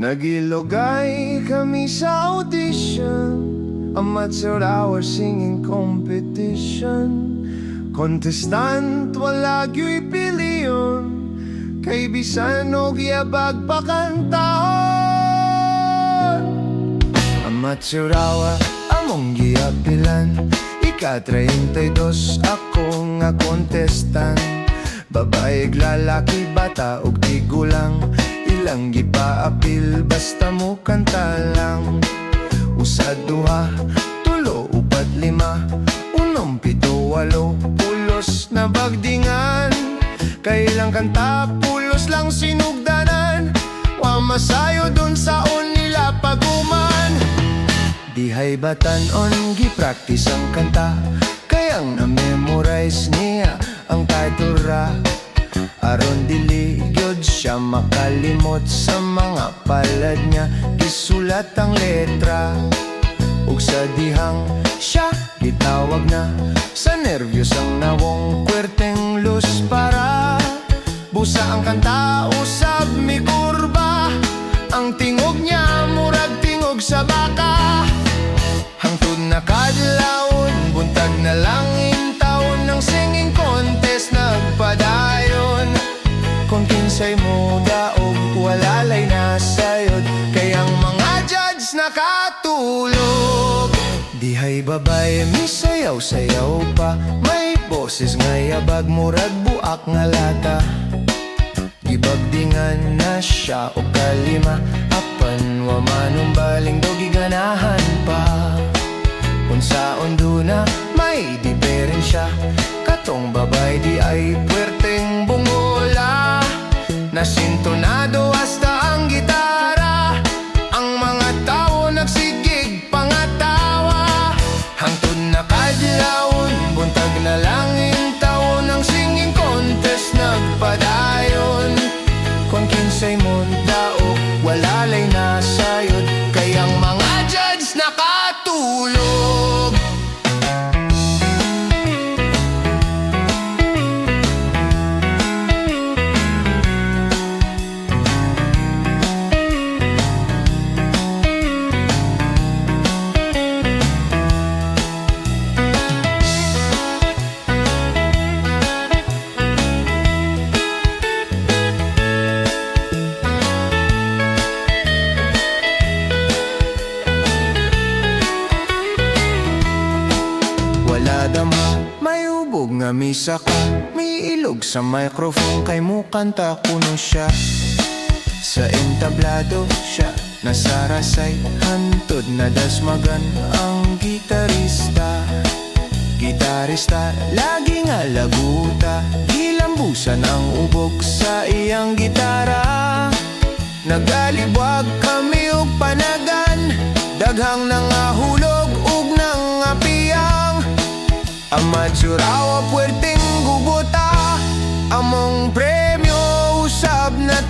Nagilugay kami sa audition, amateur hour singing competition. Contestant wala gyu'y piliyon, kay bisan og yabag pakantahon. Amateur hour among giapilan, ika-32 ako nga contestant. Babaeg, lalaki, bata ug tigulang, ilang gipaapil basta mo kanta lang. Usa, duha, tulo, upat, lima, unom, pito, walo, pulos na bagdingan. Kailang kanta, pulos lang sinugdanan, wa masayo dun saon nila paguman. Dihay batanon, gi-practice ang kanta, kayang na-memorize niya ang title ra. Aron dili gyud siya makalimot sa mga palad niya, gisulat ang letra. Ug sa dihang siya gitawag na, sa nervyos ang nawong kwerteng lus para busa ang kanta, usab mi kurba. Ang tingog niya murag tingog sa baka. Hangtod na kadlawon, buntag na langin taon ng singing contest nagpadayon. Kung kinsay mo daog, walalay na sayod, kayang mga judge nakatulog. Dihay babay, mi sayaw-sayaw pa, may boses nga yabag, murag buak nga lata. Gibagdingan na siya o kalima, apan wa manumbaling do giganahan pa. Unsaon duna may diferensya, katong babay di ay puwerteng bungola. Nasintonado hasta ang gitara, ang mga tao nagsigig pangatawa. Hangtod na kadlawon, buntag na langin taon ng singing contest nagpadayon. Kung kinsay mo daog, walalay na sayod, kayang mga judge nakatulog. May ubog nga misa ka, may ilog sa microphone, kay mo kanta kuno siya. Sa entablado siya nasarasay, hantod na dasmagan ang gitarista. Gitarista, lagi nga laguta, gilambusan ang ubog sa iyang gitara. Nagalibwag kami og panagan, daghang nangahulog ug nangapiyang. Amateur hour puwerteng gubota, among premyo usab na